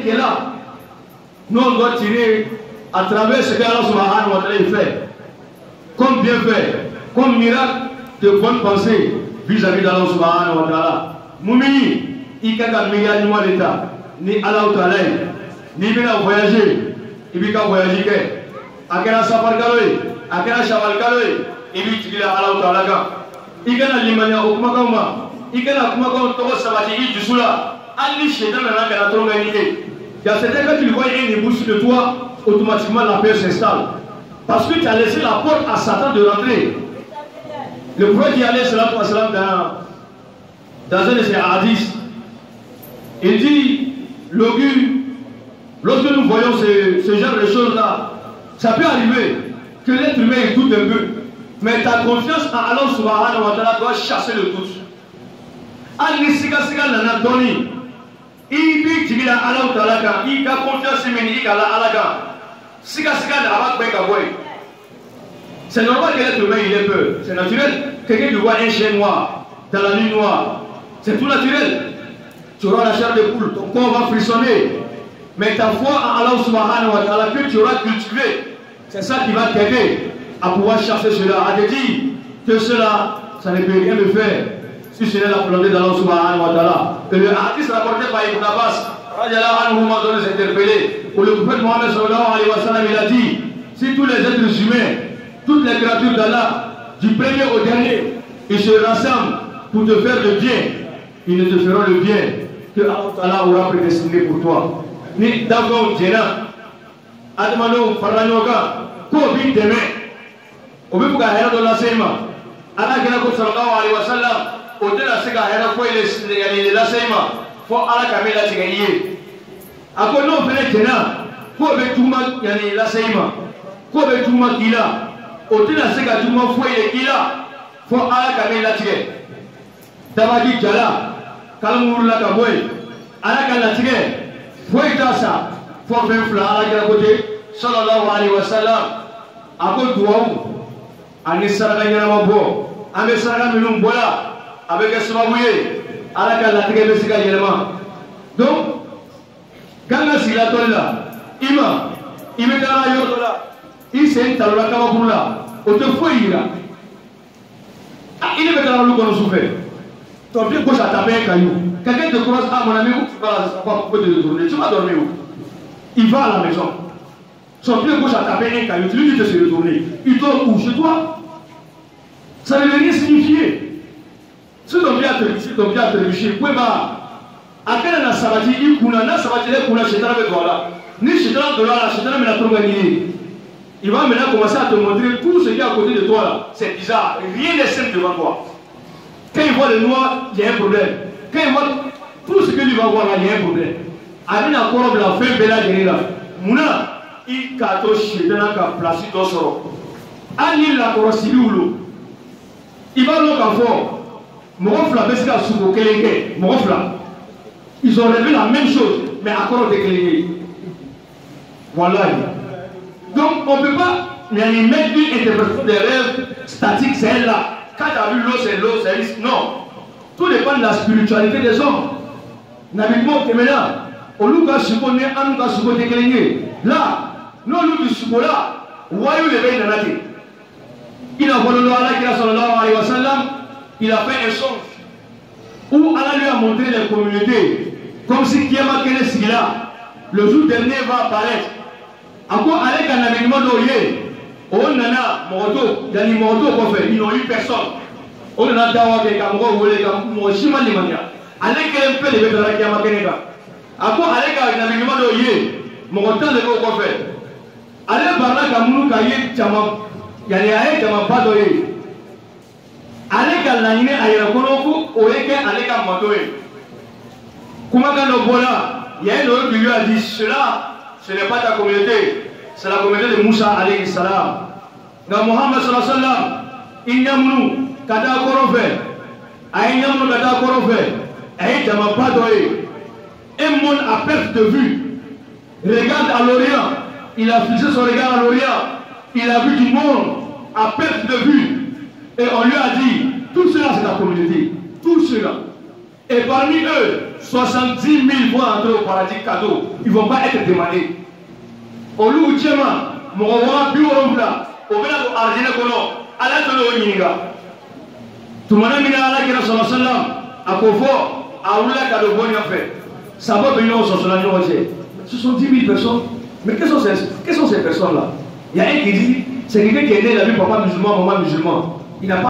qui est là. Nous, on doit tirer à travers ce qu'Allah subhanahu wa ta'ala fait. Comme bienfait, comme miracle de bonne pensée vis-à-vis d'Allah subhanahu wa ta'ala. Moumini, il y a un milliard de l'État. Ni Allah ta'ala, ni bien voyager, il y a voyager. Akela safar kaloy, akela shawal kaloy, ibi tigila Allah ta'ala. Il y a limania au Kumakama, il y a Kumakama Togo Sabati du Sula, Ali Shetan n'a qu'à la tronganité. Il y a certains cas qui voient une bouche de toi, automatiquement la paix s'installe. Parce que tu as laissé la porte à Satan de rentrer. Le prophète qui allait dans un de ses hadiths, il dit, lorsque nous voyons ce genre de choses-là, ça peut arriver que l'être humain doute un peu. Mais ta confiance en Allah subhanahu wa ta'ala doit chasser le doute. Ali Sika Sika Nana Doni, il dit Allah ta'ala, il a confiance en lui, il a Allah. Sika Sika Nana Bekaboy. C'est normal que l'être humain il ait peur. C'est naturel. Quelqu'un qui voit un chien noir dans la nuit noire, c'est tout naturel. Tu auras la chair de poule, ton corps va frissonner. Mais ta foi en Allah subhanahu wa ta'ala que tu auras cultivé, c'est ça qui va t'aider à pouvoir chasser cela, à te dire que cela, ça ne peut rien me faire si ce n'est la volonté d'Allah subhanahu wa ta'ala. Et le hadith rapporté par Ibn Abbas, radiallahu anhu, m'a donné s'interpeller, où le prophète Mohammed sallallahu alayhi wa sallam, il a dit, si tous les êtres humains, toutes les créatures d'Allah, du premier au dernier, ils se rassemblent pour te faire le bien, ils ne te feront le bien que Allah aura prédestiné pour toi. Ni d'abord, Jena, Adamano, Faranoga, Kobi demain, au même cas, Hera de la Seima, Allah Ganako sallallahu alayhi wa sallam, au delà de la Sega Hera, faut il la Seima, faut Allah Kamela Tigaye. À quoi non, Fene Jena, Kobe Touma, Yani la Seima, Kobe Touma Kila. Au-delà de ce que tout le monde fait, il a faut aller à la tigre. Dabadi Jala, Kalmour la Kaboy, à la tigre, faut y faire ça, faut faire fla à la côté, sallallahu alayhi wa sallam, à côté de Waou, à Nissara Yanamabo, à Nissara Milum Bola, avec un Samabouye, à la tigre de Sika Yelma. Donc, quand la Sila Tola, il met dans la Yotola. Il s'est un talon à Kamaboula, autrefois il a. Il est dans le loup qu'on a souffert. Ton pied gauche a tapé un caillou. Quelqu'un te croise, ah mon ami, où tu vas pourquoi te retourner? Tu vas dormir où? Il va à la maison. Son pied gauche a tapé un caillou, tu lui dis de se retourner. Il dort où? Chez toi? Ça ne veut rien signifier. Si ton pied a trébuché, il peut pas. À quel âge sabati, il coule, sabati, il coule, chez toi avec toi là. Ni chez toi, là, chez toi, mais la tombe gagnée. Il va maintenant commencer à te montrer tout ce qui est à côté de toi là. C'est bizarre. Rien n'est simple devant toi. Quand il voit le noir, il y a un problème. Quand il voit tout ce que tu vas voir là, il y a un problème. Amina Korob la fait bella là. Mouna, il kato chétan ka placé dans son. Anil la korosibiulo. Il va donc avoir. Morofla beska suko kelenge. Morofla. Ils ont rêvé la même chose, mais à quoi de kelenge. Voilà. Donc on ne peut pas mettre une interprétation des rêves statiques, c'est elle là. Quand tu as vu l'eau, c'est l'eau, c'est l'eau. Non. Tout dépend de la spiritualité des hommes. Nabiquement, maintenant, au lieu de se connaître, on nous a se connaître. Là, nous, nous, du là, voyons les veilles de la terre. Il a volé Allah, sallallahu alayhi wa sallam, il a fait un songe où Allah lui a montré les communautés, comme si Kiyama Kene Sila, le jour dernier va apparaître. Encore avec un aménagement d'Oye, on a moto, dans les motos qu'on fait, ils n'ont eu personne. On a d'avoir des camerois ou les camerois, avec un peu de bêtes de la Kiyama Kenega. Encore avec un aménagement d'Oye, mon temps de l'eau qu'on fait. Allez par là, Kamounou Kaye, Tchama, Yanaï, Tchama, pas d'Oye. Allez à l'année à Yanakonoku, Oye, allez à Matoye. Comment quand on voit là, il y a un autre qui lui a dit cela. Ce n'est pas ta communauté, c'est la communauté de Moussa alayhi salam. Dans Mohammed sallallahu alayhi wa sallam, il y a un kata korofe, il y a un kata korofe, et il n'y a pas d'oeil. Un monde à perte de vue, regarde à l'Orient, il a fixé son regard à l'Orient, il a vu du monde à perte de vue, et on lui a dit, tout cela c'est ta communauté, tout cela. Et parmi eux, 70 000 vont entrer au paradis cadeau. Ils ne vont pas être demandés. Au lieu où tu es, mon roi, puis au là, au bel argent, à la télé, au Niga. Tout le monde a mis à la guerre sur le salam, à Kofo, à Oula, à le bon fait. Ça va venir au Sosolan. Ce sont 10 000 personnes. Mais quelles sont ces personnes-là? Il y a un qui dit, c'est quelqu'un qui est né, il a vu papa musulman, maman musulman. Il n'a pas